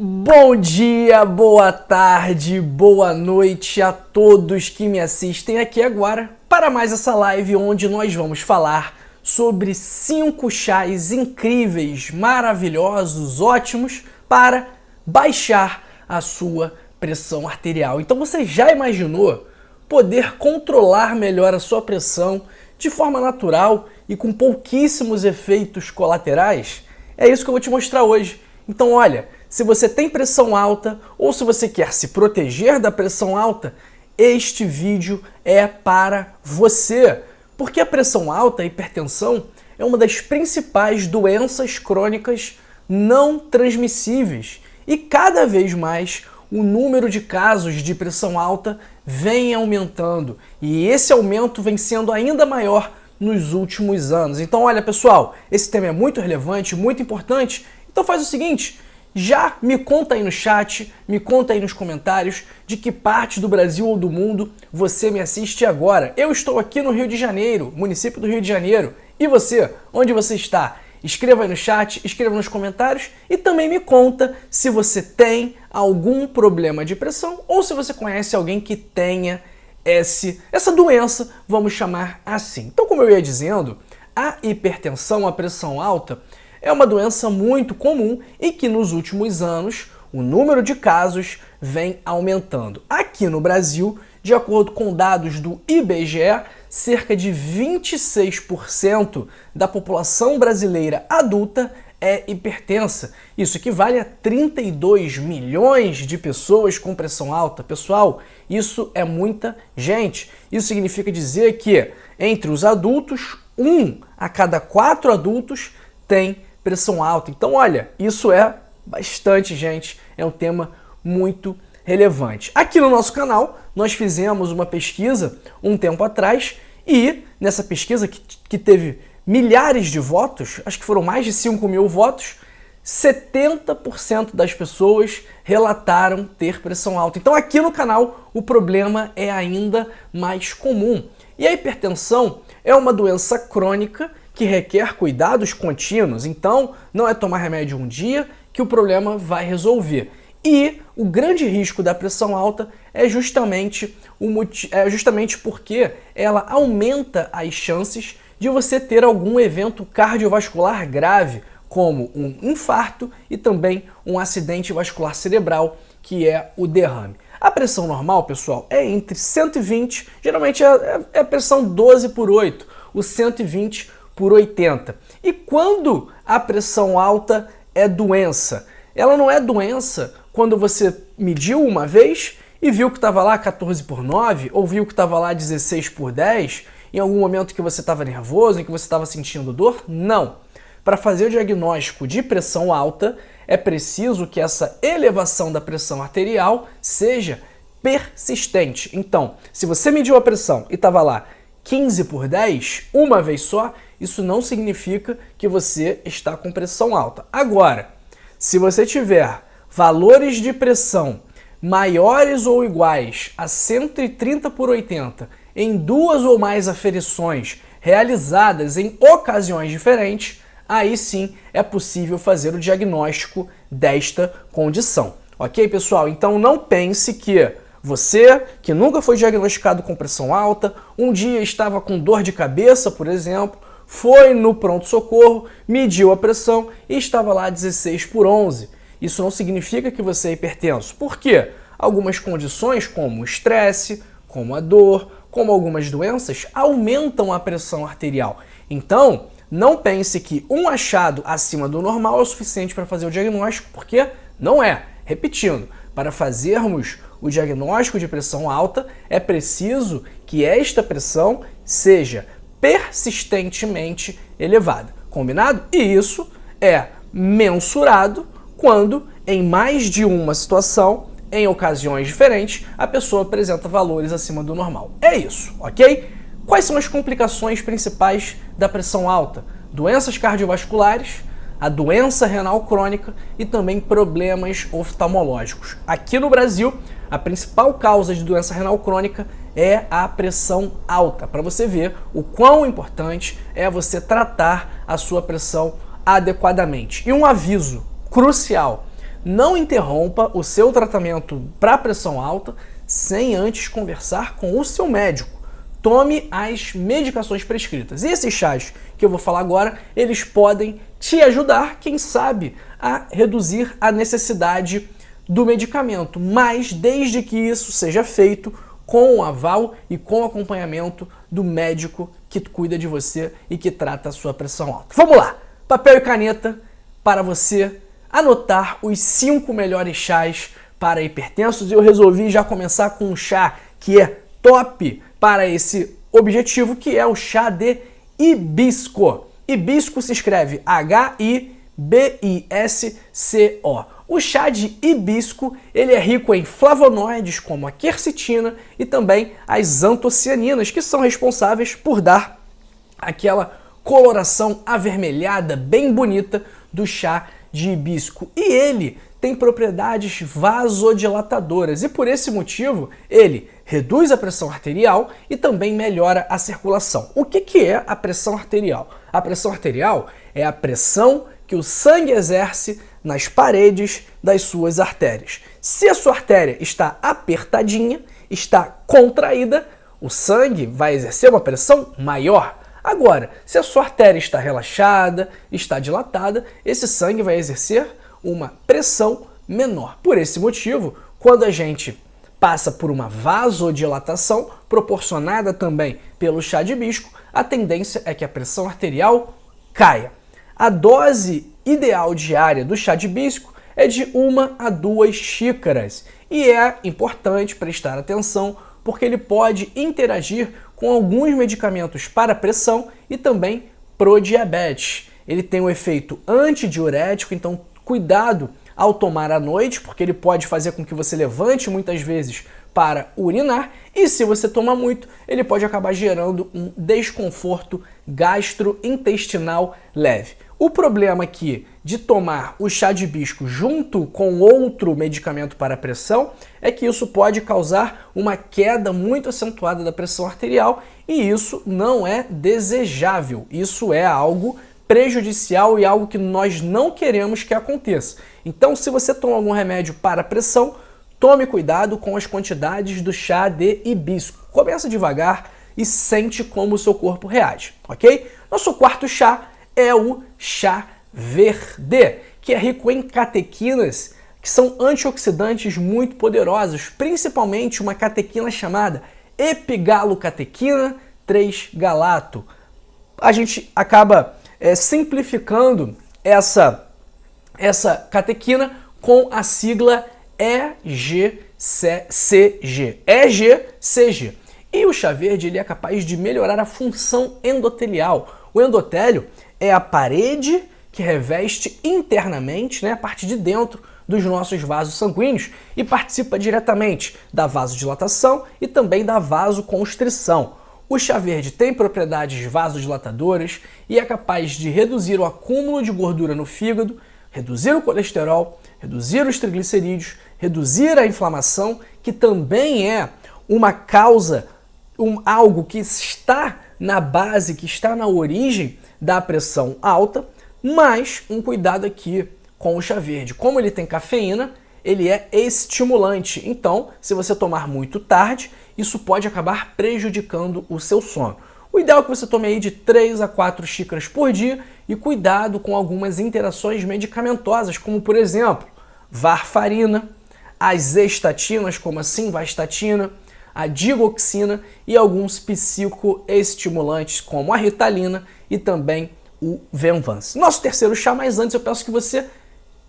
Bom dia, boa tarde, boa noite a todos que me assistem aqui agora para mais essa live onde nós vamos falar sobre 5 chás incríveis, maravilhosos, ótimos para baixar a sua pressão arterial. Então você já imaginou poder controlar melhor a sua pressão de forma natural e com pouquíssimos efeitos colaterais? É isso que eu vou te mostrar hoje. Então olha, se você tem pressão alta ou se você quer se proteger da pressão alta, este vídeo é para você. Porque a pressão alta, a hipertensão, é uma das principais doenças crônicas não transmissíveis. E cada vez mais o número de casos de pressão alta vem aumentando. E esse aumento vem sendo ainda maior nos últimos anos. Então olha pessoal, esse tema é muito relevante, muito importante. Então faz o seguinte, já me conta aí no chat, me conta aí nos comentários de que parte do Brasil ou do mundo você me assiste agora. Eu estou aqui no Rio de Janeiro, município do Rio de Janeiro. E você? Onde você está? Escreva aí no chat, escreva nos comentários e também me conta se você tem algum problema de pressão ou se você conhece alguém que tenha essa doença, vamos chamar assim. Então, como eu ia dizendo, a hipertensão, a pressão alta, é uma doença muito comum e que nos últimos anos o número de casos vem aumentando. Aqui no Brasil, de acordo com dados do IBGE, cerca de 26% da população brasileira adulta é hipertensa. Isso equivale a 32 milhões de pessoas com pressão alta. Pessoal, isso é muita gente. Isso significa dizer que entre os adultos, 1 a cada 4 adultos tem pressão alta. Então, olha, isso é bastante gente, é um tema muito relevante. Aqui no nosso canal, nós fizemos uma pesquisa um tempo atrás e nessa pesquisa que teve milhares de votos, acho que foram mais de 5.000 votos, 70% das pessoas relataram ter pressão alta. Então aqui no canal o problema é ainda mais comum. E a hipertensão é uma doença crônica que requer cuidados contínuos, então não é tomar remédio um dia que o problema vai resolver. E o grande risco da pressão alta é justamente porque ela aumenta as chances de você ter algum evento cardiovascular grave, como um infarto e também um acidente vascular cerebral, que é o derrame. A pressão normal, pessoal, é entre 120, geralmente é a pressão 12/8, o 120/80. E quando a pressão alta é doença? Ela não é doença quando você mediu uma vez e viu que estava lá 14/9 ou viu que estava lá 16/10, em algum momento que você estava nervoso, em que você estava sentindo dor? Não. Para fazer o diagnóstico de pressão alta, é preciso que essa elevação da pressão arterial seja persistente. Então, se você mediu a pressão e estava lá 15/10, uma vez só, isso não significa que você está com pressão alta. Agora, se você tiver valores de pressão maiores ou iguais a 130/80 em 2 ou mais aferições realizadas em ocasiões diferentes, aí sim é possível fazer o diagnóstico desta condição. Ok, pessoal? Então não pense que você, que nunca foi diagnosticado com pressão alta, um dia estava com dor de cabeça, por exemplo, foi no pronto-socorro, mediu a pressão e estava lá 16/11. Isso não significa que você é hipertenso. Por quê? Algumas condições, como o estresse, como a dor, como algumas doenças, aumentam a pressão arterial. Então, não pense que um achado acima do normal é o suficiente para fazer o diagnóstico, porque não é. Repetindo, para fazermos o diagnóstico de pressão alta, é preciso que esta pressão seja persistentemente elevada. Combinado? E isso é mensurado quando, em mais de uma situação, em ocasiões diferentes, a pessoa apresenta valores acima do normal. É isso, ok? Quais são as complicações principais da pressão alta? Doenças cardiovasculares, a doença renal crônica e também problemas oftalmológicos. Aqui no Brasil, a principal causa de doença renal crônica é a pressão alta, para você ver o quão importante é você tratar a sua pressão adequadamente. E um aviso crucial: não interrompa o seu tratamento para pressão alta sem antes conversar com o seu médico. Tome as medicações prescritas. E esses chás que eu vou falar agora, eles podem te ajudar, quem sabe, a reduzir a necessidade do medicamento, mas desde que isso seja feito com o aval e com o acompanhamento do médico que cuida de você e que trata a sua pressão alta. Vamos lá! Papel e caneta para você anotar os 5 melhores chás para hipertensos. Eu resolvi já começar com um chá que é top para esse objetivo, que é o chá de hibisco. Hibisco se escreve H-I-B-I-S-C-O. O chá de hibisco, ele é rico em flavonoides como a quercetina e também as antocianinas, que são responsáveis por dar aquela coloração avermelhada bem bonita do chá de hibisco. E ele tem propriedades vasodilatadoras e por esse motivo ele reduz a pressão arterial e também melhora a circulação. O que é a pressão arterial? A pressão arterial é a pressão que o sangue exerce nas paredes das suas artérias. Se a sua artéria está apertadinha, está contraída, o sangue vai exercer uma pressão maior. Agora, se a sua artéria está relaxada, está dilatada, esse sangue vai exercer uma pressão menor. Por esse motivo, quando a gente passa por uma vasodilatação, proporcionada também pelo chá de hibisco, a tendência é que a pressão arterial caia. A dose ideal diária do chá de hibisco é de 1 a 2 xícaras e é importante prestar atenção porque ele pode interagir com alguns medicamentos para pressão e também pro diabetes. Ele tem um efeito antidiurético, então cuidado ao tomar à noite, porque ele pode fazer com que você levante muitas vezes para urinar, e se você toma muito, ele pode acabar gerando um desconforto gastrointestinal leve. O problema aqui de tomar o chá de hibisco junto com outro medicamento para pressão é que isso pode causar uma queda muito acentuada da pressão arterial e isso não é desejável, isso é algo prejudicial e algo que nós não queremos que aconteça. Então, se você toma algum remédio para pressão, tome cuidado com as quantidades do chá de hibisco. Começa devagar e sente como o seu corpo reage, ok? Nosso quarto chá é o chá verde, que é rico em catequinas, que são antioxidantes muito poderosos, principalmente uma catequina chamada epigalocatequina 3-galato. A gente acaba simplificando essa catequina com a sigla EGCG. EGCG. E o chá verde ele é capaz de melhorar a função endotelial. O endotélio é a parede que reveste internamente, a parte de dentro dos nossos vasos sanguíneos e participa diretamente da vasodilatação e também da vasoconstrição. O chá verde tem propriedades vasodilatadoras e é capaz de reduzir o acúmulo de gordura no fígado, reduzir o colesterol, reduzir os triglicerídeos, reduzir a inflamação, que também é uma causa, algo que está na base, que está na origem da pressão alta, mas um cuidado aqui com o chá verde. Como ele tem cafeína, ele é estimulante, então se você tomar muito tarde, isso pode acabar prejudicando o seu sono. O ideal é que você tome aí de 3 a 4 xícaras por dia e cuidado com algumas interações medicamentosas, como por exemplo, varfarina, as estatinas, como a simvastatina, a digoxina e alguns psicoestimulantes, como a ritalina e também o Venvance. Nosso terceiro chá, mas antes eu peço que você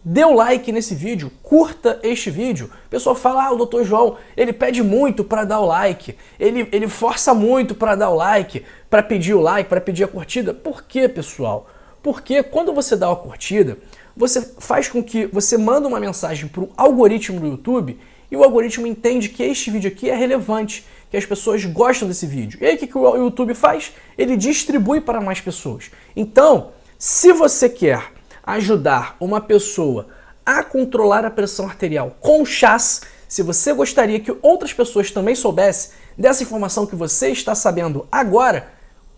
dê o like nesse vídeo, curta este vídeo. O pessoal fala, o Dr. João, ele pede muito para dar o like, ele força muito para dar o like, para pedir o like, para pedir a curtida. Por quê, pessoal? Porque quando você dá uma curtida, você faz com que você manda uma mensagem para o algoritmo do YouTube e o algoritmo entende que este vídeo aqui é relevante, que as pessoas gostam desse vídeo. E aí o que o YouTube faz? Ele distribui para mais pessoas. Então, se você quer ajudar uma pessoa a controlar a pressão arterial com chás, se você gostaria que outras pessoas também soubessem dessa informação que você está sabendo agora,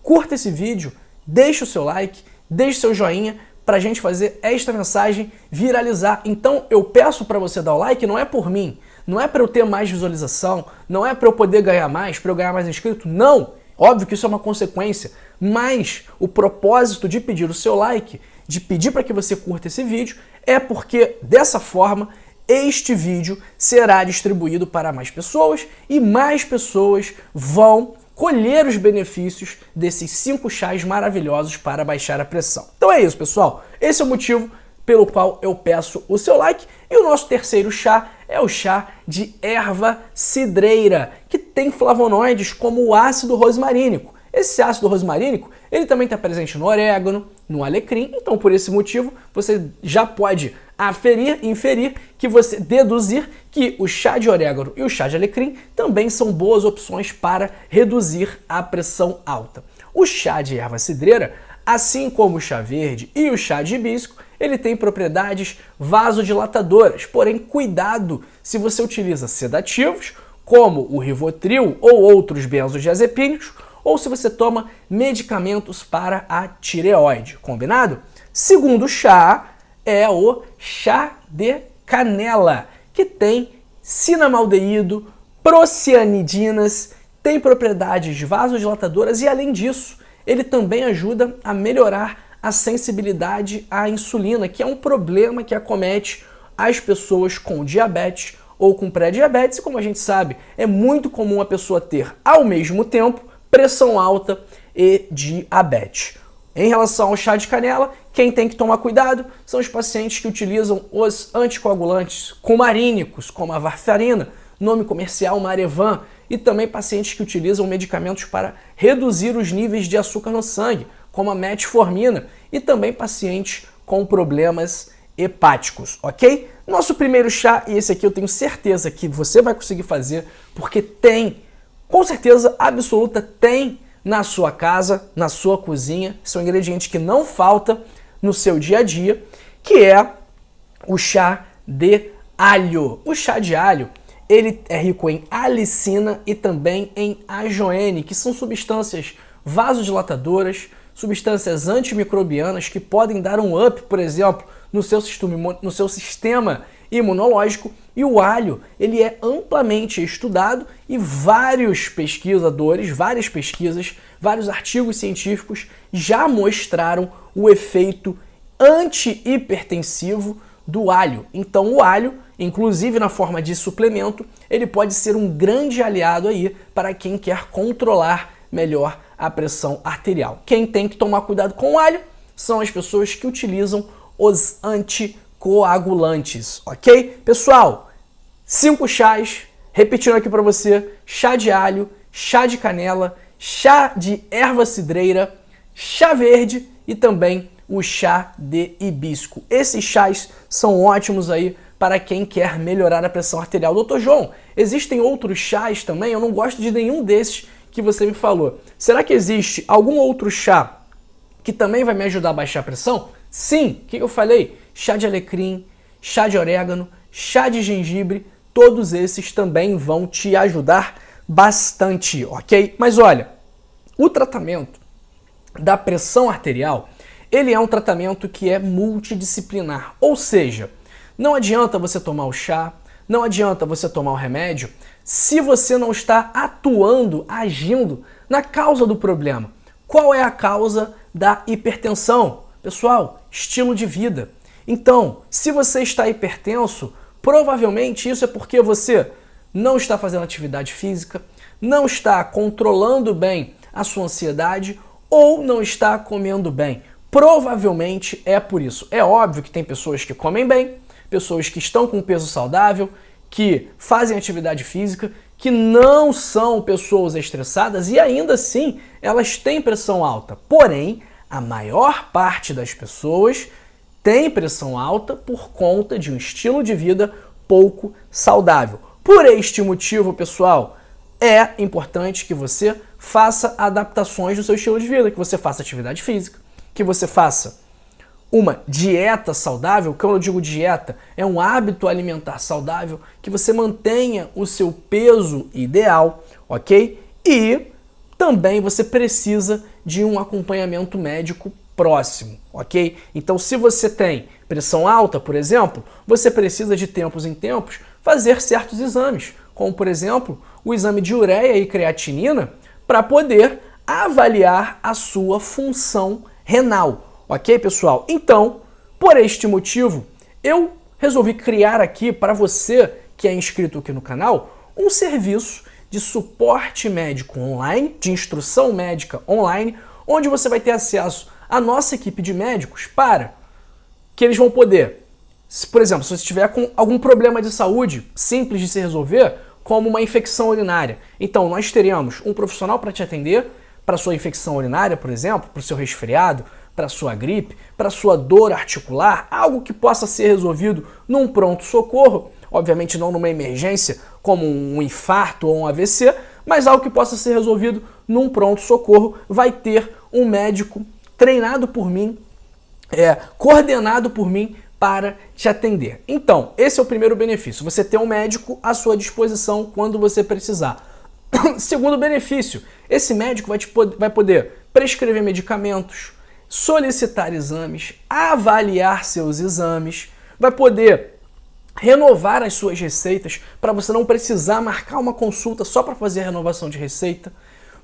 curta esse vídeo, deixe o seu like, deixe seu joinha para a gente fazer esta mensagem viralizar. Então eu peço para você dar o like, não é por mim, não é para eu ter mais visualização, não é para eu poder ganhar mais, para eu ganhar mais inscrito, não. Óbvio que isso é uma consequência, mas o propósito de pedir o seu like, de pedir para que você curta esse vídeo, é porque dessa forma este vídeo será distribuído para mais pessoas e mais pessoas vão colher os benefícios desses 5 chás maravilhosos para baixar a pressão. Então é isso, pessoal. Esse é o motivo pelo qual eu peço o seu like. E o nosso terceiro chá é o chá de erva cidreira, que tem flavonoides como o ácido rosmarínico. Esse ácido rosmarínico, ele também está presente no orégano, no alecrim, então por esse motivo você já pode inferir que você deduzir que o chá de orégano e o chá de alecrim também são boas opções para reduzir a pressão alta. O chá de erva cidreira, assim como o chá verde e o chá de hibisco, ele tem propriedades vasodilatadoras, porém cuidado se você utiliza sedativos, como o Rivotril ou outros benzodiazepínicos, ou se você toma medicamentos para a tireoide, combinado? Segundo chá é o chá de canela, que tem cinamaldeído, procianidinas, tem propriedades vasodilatadoras e, além disso, ele também ajuda a melhorar a sensibilidade à insulina, que é um problema que acomete as pessoas com diabetes ou com pré-diabetes, e como a gente sabe, é muito comum a pessoa ter, ao mesmo tempo, pressão alta e diabetes. Em relação ao chá de canela, quem tem que tomar cuidado são os pacientes que utilizam os anticoagulantes cumarínicos, como a varfarina, nome comercial Marevan, e também pacientes que utilizam medicamentos para reduzir os níveis de açúcar no sangue, como a metformina, e também pacientes com problemas hepáticos, ok? Nosso primeiro chá, e esse aqui eu tenho certeza que você vai conseguir fazer, porque tem, com certeza absoluta, tem na sua casa, na sua cozinha, são ingredientes que não falta no seu dia a dia, que é o chá de alho. O chá de alho, ele é rico em alicina e também em ajoene, que são substâncias vasodilatadoras, substâncias antimicrobianas que podem dar um up, por exemplo, no seu sistema imunológico. E o alho, ele é amplamente estudado e vários pesquisadores, várias pesquisas, vários artigos científicos já mostraram o efeito anti-hipertensivo do alho. Então o alho, inclusive na forma de suplemento, ele pode ser um grande aliado aí para quem quer controlar melhor a pressão arterial. Quem tem que tomar cuidado com o alho são as pessoas que utilizam os anticoagulantes, ok? Pessoal, 5 chás, repetindo aqui para você: chá de alho, chá de canela, chá de erva cidreira, chá verde e também o chá de hibisco. Esses chás são ótimos aí para quem quer melhorar a pressão arterial. Doutor João, existem outros chás também? Eu não gosto de nenhum desses que você me falou. Será que existe algum outro chá que também vai me ajudar a baixar a pressão? Sim, o que eu falei? Chá de alecrim, chá de orégano, chá de gengibre, todos esses também vão te ajudar bastante, ok? Mas olha, o tratamento da pressão arterial, ele é um tratamento que é multidisciplinar, ou seja, não adianta você tomar o chá, não adianta você tomar o remédio, se você não está atuando, agindo na causa do problema. Qual é a causa da hipertensão? Pessoal, estilo de vida. Então, se você está hipertenso, provavelmente isso é porque você não está fazendo atividade física, não está controlando bem a sua ansiedade ou não está comendo bem. Provavelmente é por isso. É óbvio que tem pessoas que comem bem, pessoas que estão com peso saudável, que fazem atividade física, que não são pessoas estressadas e ainda assim elas têm pressão alta. Porém, a maior parte das pessoas tem pressão alta por conta de um estilo de vida pouco saudável. Por este motivo, pessoal, é importante que você faça adaptações no seu estilo de vida, que você faça atividade física, que você faça uma dieta saudável. Quando eu digo dieta, é um hábito alimentar saudável, que você mantenha o seu peso ideal, ok? E também você precisa de um acompanhamento médico próximo, ok? Então, se você tem pressão alta, por exemplo, você precisa de tempos em tempos fazer certos exames, como, por exemplo, o exame de ureia e creatinina, para poder avaliar a sua função renal, ok, pessoal? Então, por este motivo, eu resolvi criar aqui para você que é inscrito aqui no canal um serviço de suporte médico online, de instrução médica online, onde você vai ter acesso à nossa equipe de médicos para que eles vão poder, por exemplo, se você estiver com algum problema de saúde simples de se resolver, como uma infecção urinária. Então, nós teremos um profissional para te atender para sua infecção urinária, por exemplo, para o seu resfriado, para sua gripe, para sua dor articular, algo que possa ser resolvido num pronto-socorro, obviamente não numa emergência como um infarto ou um AVC, mas algo que possa ser resolvido num pronto-socorro. Vai ter um médico treinado por mim, coordenado por mim para te atender. Então, esse é o primeiro benefício, você ter um médico à sua disposição quando você precisar. Segundo benefício, esse médico vai poder prescrever medicamentos, solicitar exames, avaliar seus exames, vai poder renovar as suas receitas para você não precisar marcar uma consulta só para fazer a renovação de receita,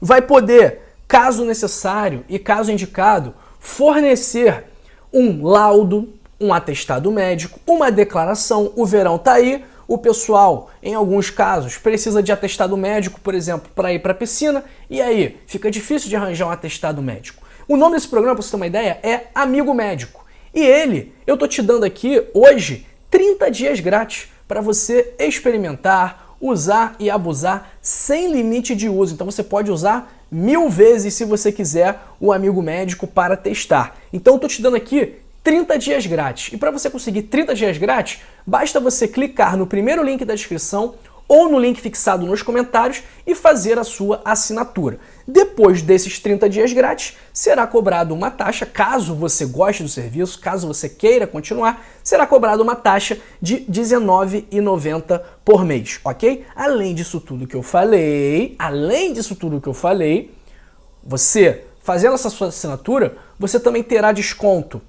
vai poder, caso necessário e caso indicado, fornecer um laudo, um atestado médico, uma declaração. O verão tá aí, o pessoal, em alguns casos, precisa de atestado médico, por exemplo, para ir para a piscina, e aí fica difícil de arranjar um atestado médico. O nome desse programa, para você ter uma ideia, é Amigo Médico. E eu tô te dando aqui, hoje, 30 dias grátis para você experimentar, usar e abusar sem limite de uso. Então você pode usar 1000 vezes, se você quiser, o Amigo Médico para testar. Então eu tô te dando aqui 30 dias grátis. E para você conseguir 30 dias grátis, basta você clicar no primeiro link da descrição ou no link fixado nos comentários e fazer a sua assinatura. Depois desses 30 dias grátis, será cobrado uma taxa, caso você goste do serviço, caso você queira continuar, será cobrado uma taxa de R$19,90 por mês, ok? Além disso tudo que eu falei, você fazendo essa sua assinatura, você também terá desconto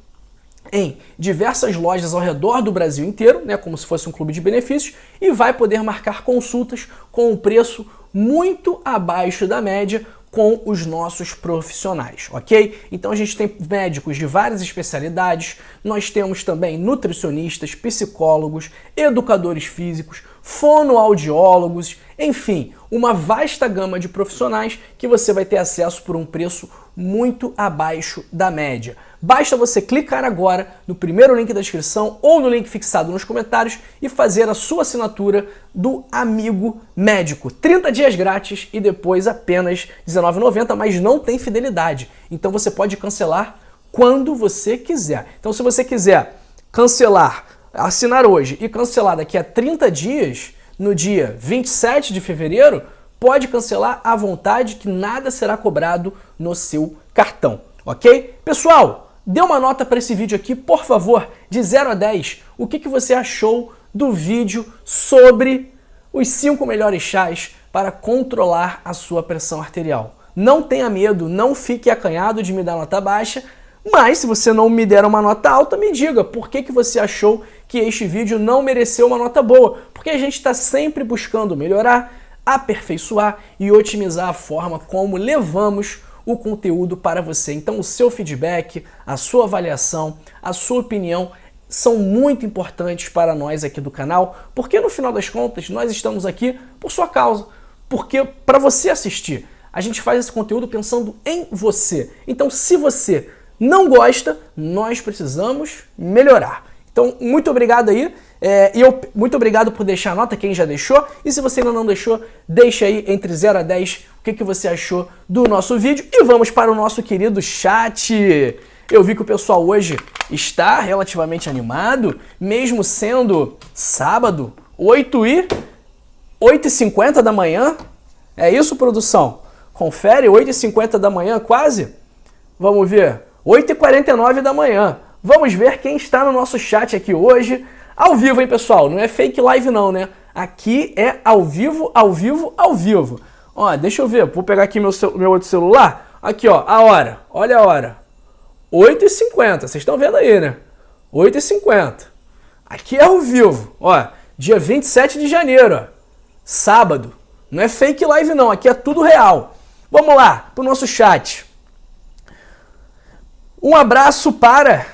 em diversas lojas ao redor do Brasil inteiro, né, como se fosse um clube de benefícios, e vai poder marcar consultas com um preço muito abaixo da média com os nossos profissionais, ok? Então a gente tem médicos de várias especialidades, nós temos também nutricionistas, psicólogos, educadores físicos, fonoaudiólogos, enfim, uma vasta gama de profissionais que você vai ter acesso por um preço muito abaixo da média. Basta você clicar agora no primeiro link da descrição ou no link fixado nos comentários e fazer a sua assinatura do Amigo Médico. 30 dias grátis e depois apenas R$19,90, mas não tem fidelidade. Então você pode cancelar quando você quiser. Então se você quiser cancelar, assinar hoje e cancelar daqui a 30 dias, no dia 27 de fevereiro, pode cancelar à vontade que nada será cobrado no seu cartão, ok? Pessoal, dê uma nota para esse vídeo aqui, por favor, de 0 a 10. O que você achou do vídeo sobre os 5 melhores chás para controlar a sua pressão arterial? Não tenha medo, não fique acanhado de me dar nota baixa, mas se você não me der uma nota alta, me diga por que você achou que este vídeo não mereceu uma nota boa. Porque a gente está sempre buscando melhorar, aperfeiçoar e otimizar a forma como levamos o conteúdo para você. Então o seu feedback, a sua avaliação, a sua opinião são muito importantes para nós aqui do canal, porque no final das contas nós estamos aqui por sua causa, porque para você assistir. A gente faz esse conteúdo pensando em você. Então se você não gosta, nós precisamos melhorar. Então, muito obrigado aí. Muito obrigado por deixar a nota, quem já deixou. E se você ainda não deixou, deixa aí entre 0 a 10 o que você achou do nosso vídeo. E vamos para o nosso querido chat. Eu vi que o pessoal hoje está relativamente animado, mesmo sendo sábado, 8h50 da manhã. É isso, produção? Confere, 8h50 da manhã quase. Vamos ver. 8h49 da manhã. Vamos ver quem está no nosso chat aqui hoje. Ao vivo, hein, pessoal? Não é fake live não, né? Aqui é ao vivo, ao vivo, ao vivo. Ó, deixa eu ver. Vou pegar aqui meu outro celular. Aqui, ó, a hora. Olha a hora. 8h50, vocês estão vendo aí, né? 8h50. Aqui é ao vivo, ó, dia 27 de janeiro, ó, sábado. Não é fake live não, aqui é tudo real. Vamos lá, pro nosso chat. Um abraço para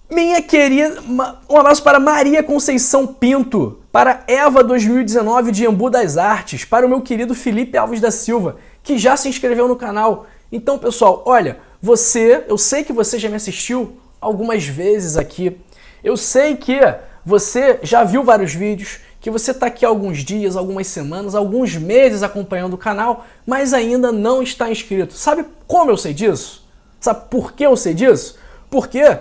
minha querida, um abraço para Maria Conceição Pinto, para Eva 2019 de Embu das Artes, para o meu querido Felipe Alves da Silva, que já se inscreveu no canal. Então, pessoal, olha, eu sei que você já me assistiu algumas vezes aqui. Eu sei que você já viu vários vídeos, que você está aqui há alguns dias, algumas semanas, alguns meses acompanhando o canal, mas ainda não está inscrito. Sabe como eu sei disso? Sabe por que eu sei disso? Porque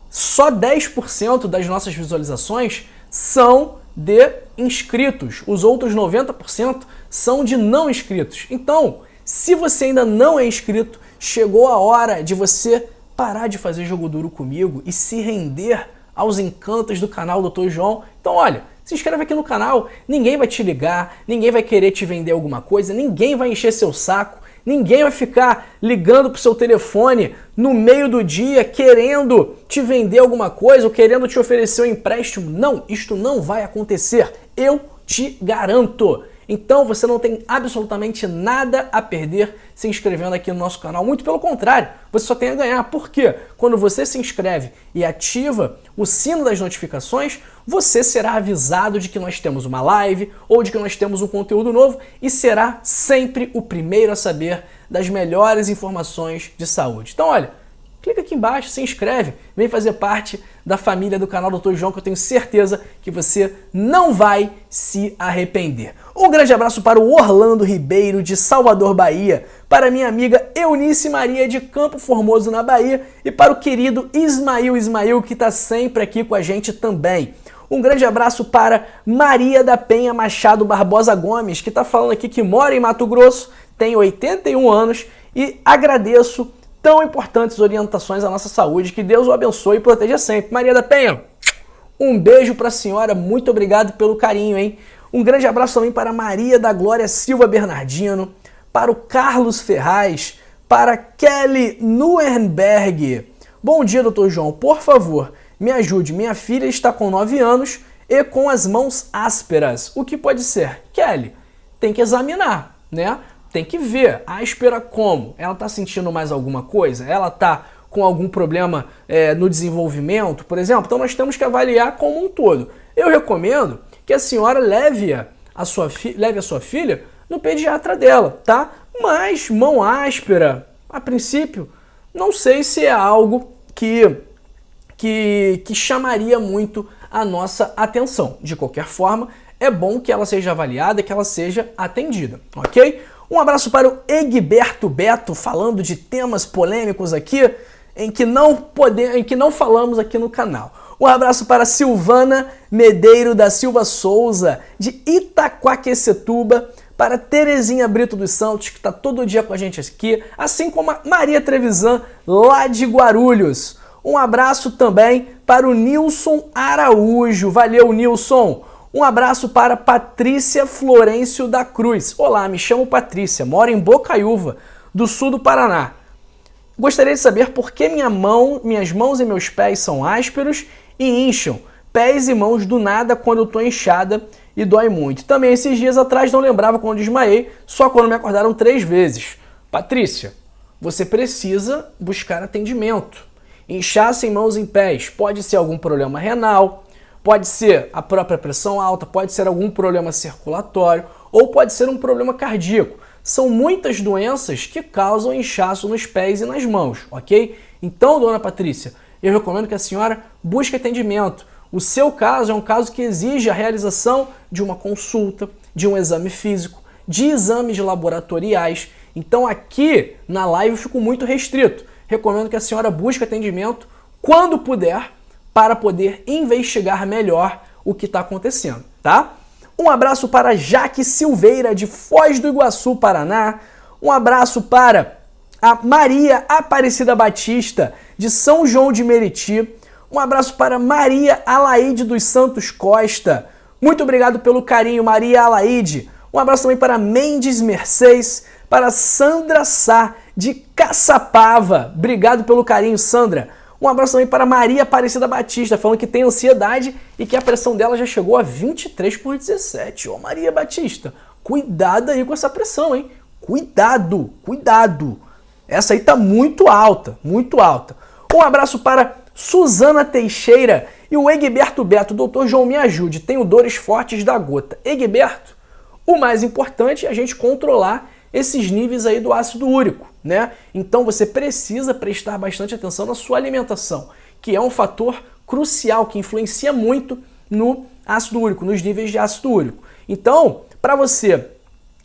só 10% das nossas visualizações são de inscritos. Os outros 90% são de não inscritos. Então, se você ainda não é inscrito, chegou a hora de você parar de fazer jogo duro comigo e se render aos encantos do canal Dr. João. Então, olha, se inscreve aqui no canal, ninguém vai te ligar, ninguém vai querer te vender alguma coisa, ninguém vai encher seu saco, ninguém vai ficar ligando pro seu telefone no meio do dia querendo te vender alguma coisa ou querendo te oferecer um empréstimo. Não, isto não vai acontecer, eu te garanto. Então você não tem absolutamente nada a perder se inscrevendo aqui no nosso canal. Muito pelo contrário, você só tem a ganhar. Por quê? Quando você se inscreve e ativa o sino das notificações, você será avisado de que nós temos uma live ou de que nós temos um conteúdo novo e será sempre o primeiro a saber das melhores informações de saúde. Então, olha, clica aqui embaixo, se inscreve, vem fazer parte da família do canal Dr. João, que eu tenho certeza que você não vai se arrepender. Um grande abraço para o Orlando Ribeiro, de Salvador, Bahia, para minha amiga Eunice Maria, de Campo Formoso, na Bahia, e para o querido Ismail, que está sempre aqui com a gente também. Um grande abraço para Maria da Penha Machado Barbosa Gomes, que está falando aqui que mora em Mato Grosso, tem 81 anos e agradeço tão importantes orientações à nossa saúde. Que Deus o abençoe e proteja sempre. Maria da Penha, um beijo para a senhora, muito obrigado pelo carinho, hein? Um grande abraço também para Maria da Glória Silva Bernardino, para o Carlos Ferraz, para Kelly Nuernberg. Bom dia, Dr. João, por favor, me ajude. Minha filha está com 9 anos e com as mãos ásperas. O que pode ser? Kelly, tem que examinar, né? Tem que ver, áspera como? Ela está sentindo mais alguma coisa? Ela está com algum problema no desenvolvimento, por exemplo? Então nós temos que avaliar como um todo. Eu recomendo que a senhora leve a sua filha no pediatra dela, tá? Mas mão áspera, a princípio, não sei se é algo que chamaria muito a nossa atenção. De qualquer forma, é bom que ela seja avaliada e que ela seja atendida, ok? Um abraço para o Egberto Beto, falando de temas polêmicos aqui, em que não falamos aqui no canal. Um abraço para Silvana Medeiro da Silva Souza, de Itaquaquecetuba, para Terezinha Brito dos Santos, que está todo dia com a gente aqui, assim como a Maria Trevisan, lá de Guarulhos. Um abraço também para o Nilson Araújo. Valeu, Nilson! Um abraço para Patrícia Florencio da Cruz. Olá, me chamo Patrícia, moro em Bocaiúva, do sul do Paraná. Gostaria de saber por que minhas mãos e meus pés são ásperos e incham. Pés e mãos do nada quando eu estou inchada e dói muito. Também esses dias atrás não lembrava quando desmaiei, só quando me acordaram 3 vezes. Patrícia, você precisa buscar atendimento. Inchaço em mãos e pés pode ser algum problema renal, pode ser a própria pressão alta, pode ser algum problema circulatório ou pode ser um problema cardíaco. São muitas doenças que causam inchaço nos pés e nas mãos, ok? Então, dona Patrícia, eu recomendo que a senhora busque atendimento. O seu caso é um caso que exige a realização de uma consulta, de um exame físico, de exames laboratoriais. Então aqui na live eu fico muito restrito. Recomendo que a senhora busque atendimento quando puder, para poder investigar melhor o que está acontecendo, tá? Um abraço para Jaque Silveira, de Foz do Iguaçu, Paraná. Um abraço para a Maria Aparecida Batista, de São João de Meriti. Um abraço para Maria Alaide dos Santos Costa. Muito obrigado pelo carinho, Maria Alaide. Um abraço também para Mendes Mercedes, para Sandra Sá, de Caçapava. Obrigado pelo carinho, Sandra. Um abraço também para Maria Aparecida Batista, falando que tem ansiedade e que a pressão dela já chegou a 23/17. Ô Maria Batista, cuidado aí com essa pressão, hein? Cuidado, cuidado. Essa aí tá muito alta, muito alta. Um abraço para Suzana Teixeira e o Egberto Beto. Doutor João, me ajude, tenho dores fortes da gota. Egberto, o mais importante é a gente controlar esses níveis aí do ácido úrico, né? Então você precisa prestar bastante atenção na sua alimentação, que é um fator crucial, que influencia muito no ácido úrico, nos níveis de ácido úrico. Então, para você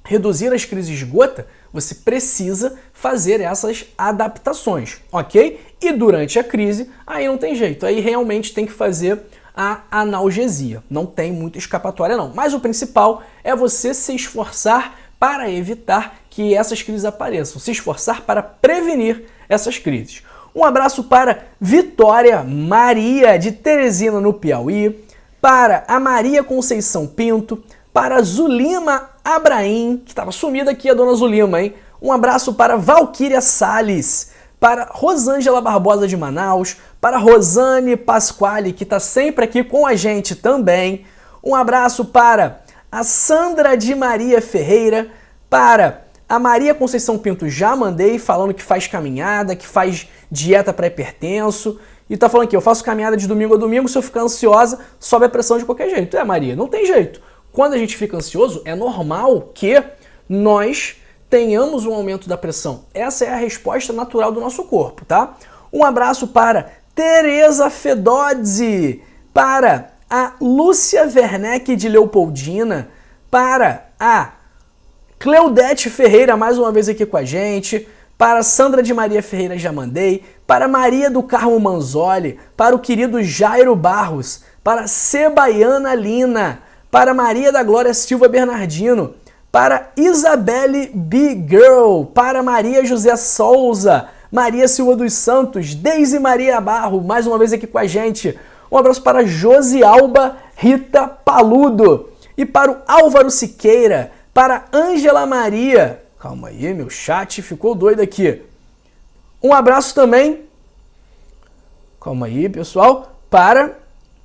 reduzir as crises de gota, você precisa fazer essas adaptações, ok? E durante a crise, aí não tem jeito, aí realmente tem que fazer a analgesia. Não tem muita escapatória não, mas o principal é você se esforçar para evitar que essas crises apareçam, se esforçar para prevenir essas crises. Um abraço para Vitória Maria de Teresina, no Piauí, para a Maria Conceição Pinto, para Zulima Abraim, que estava sumida aqui a dona Zulima, hein? Um abraço para Valquíria Salles, para Rosângela Barbosa de Manaus, para Rosane Pasquale, que está sempre aqui com a gente também. Um abraço para a Sandra de Maria Ferreira, para a Maria Conceição Pinto, já mandei, falando que faz caminhada, que faz dieta para hipertenso, e tá falando aqui, eu faço caminhada de domingo a domingo, se eu ficar ansiosa, sobe a pressão de qualquer jeito. Maria, não tem jeito. Quando a gente fica ansioso, é normal que nós tenhamos um aumento da pressão. Essa é a resposta natural do nosso corpo, tá? Um abraço para Tereza Fedozzi, para a Lúcia Werneck de Leopoldina, para a Cleudete Ferreira, mais uma vez aqui com a gente, para Sandra de Maria Ferreira, já mandei, para Maria do Carmo Manzoli, para o querido Jairo Barros, para Sebaiana Lina, para Maria da Glória Silva Bernardino, para Isabelle B. Girl, para Maria José Souza, Maria Silva dos Santos, Deise Maria Barro, mais uma vez aqui com a gente. Um abraço para Josialba Rita Paludo e para o Álvaro Siqueira, para Ângela Maria. Calma aí, meu chat ficou doido aqui. Um abraço também, calma aí, pessoal, para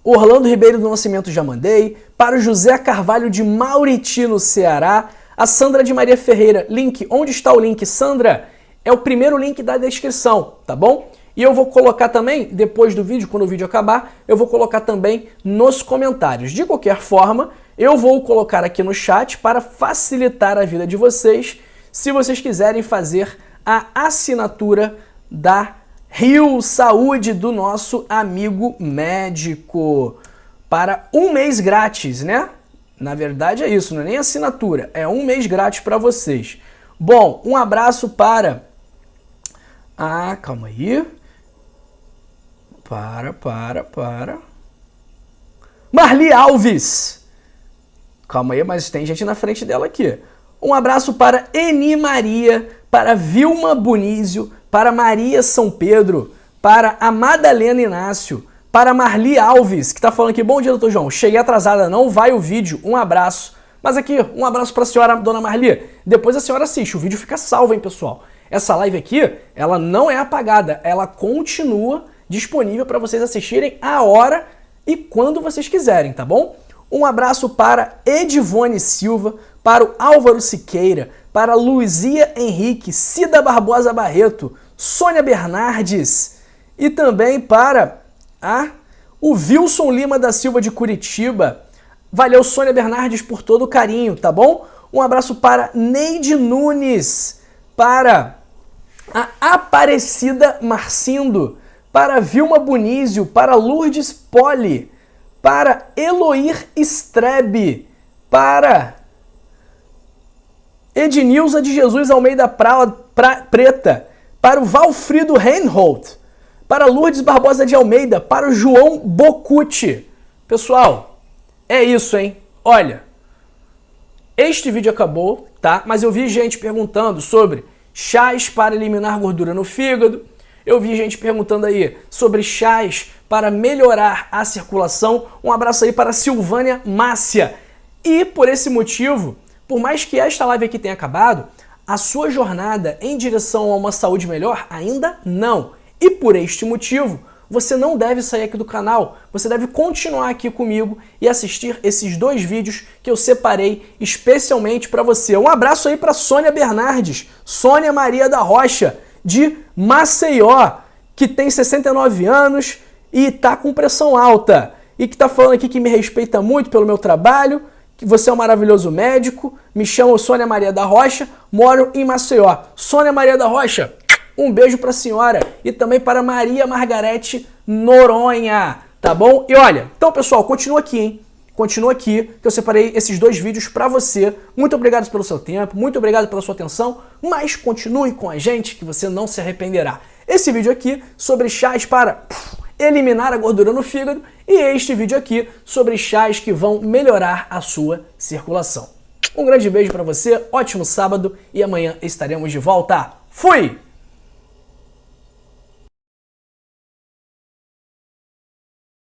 Orlando Ribeiro do Nascimento, já mandei, para o José Carvalho de Mauriti, no Ceará, a Sandra de Maria Ferreira. Link, onde está o link, Sandra? É o primeiro link da descrição, tá bom? E eu vou colocar também, depois do vídeo, quando o vídeo acabar, eu vou colocar também nos comentários. De qualquer forma, eu vou colocar aqui no chat para facilitar a vida de vocês, se vocês quiserem fazer a assinatura da Rio Saúde do nosso amigo médico. Para um mês grátis, né? Na verdade é isso, não é nem assinatura, é um mês grátis para vocês. Bom, um abraço para... calma aí. Para. Marli Alves. Calma aí, mas tem gente na frente dela aqui. Um abraço para Eni Maria, para Vilma Bonísio, para Maria São Pedro, para a Madalena Inácio, para Marli Alves, que está falando aqui, bom dia, doutor João, cheguei atrasada, não vai o vídeo, um abraço. Mas aqui, um abraço para a senhora, dona Marli, depois a senhora assiste, o vídeo fica salvo, hein, pessoal. Essa live aqui, ela não é apagada, ela continua disponível para vocês assistirem a hora e quando vocês quiserem, tá bom? Um abraço para Edivone Silva, para o Álvaro Siqueira, para Luzia Henrique, Cida Barbosa Barreto, Sônia Bernardes e também para o Wilson Lima da Silva de Curitiba. Valeu, Sônia Bernardes, por todo o carinho, tá bom? Um abraço para Neide Nunes, para a Aparecida Marcindo, para Vilma Bonísio, para Lourdes Poli, para Eloir Strebe, para Ednilza de Jesus Almeida Preta, para o Valfrido Reinhold, para Lourdes Barbosa de Almeida, para o João Bocucci. Pessoal, é isso, hein? Olha, este vídeo acabou, tá? Mas eu vi gente perguntando sobre chás para eliminar gordura no fígado. Eu vi gente perguntando aí sobre chás para melhorar a circulação. Um abraço aí para Silvânia Márcia. E por esse motivo, por mais que esta live aqui tenha acabado, a sua jornada em direção a uma saúde melhor? Ainda não. E por este motivo, você não deve sair aqui do canal, você deve continuar aqui comigo e assistir esses 2 vídeos que eu separei especialmente para você. Um abraço aí para Sônia Bernardes, Sônia Maria da Rocha, de Maceió, que tem 69 anos e tá com pressão alta. E que tá falando aqui que me respeita muito pelo meu trabalho, que você é um maravilhoso médico. Me chamo Sônia Maria da Rocha, moro em Maceió. Sônia Maria da Rocha, um beijo pra senhora e também para Maria Margarete Noronha, tá bom? E olha, então pessoal, continua aqui, hein? Continua aqui, que eu separei esses 2 vídeos pra você. Muito obrigado pelo seu tempo, muito obrigado pela sua atenção, mas continue com a gente que você não se arrependerá. Esse vídeo aqui sobre chás para eliminar a gordura no fígado e este vídeo aqui sobre chás que vão melhorar a sua circulação. Um grande beijo pra você, ótimo sábado e amanhã estaremos de volta. Fui!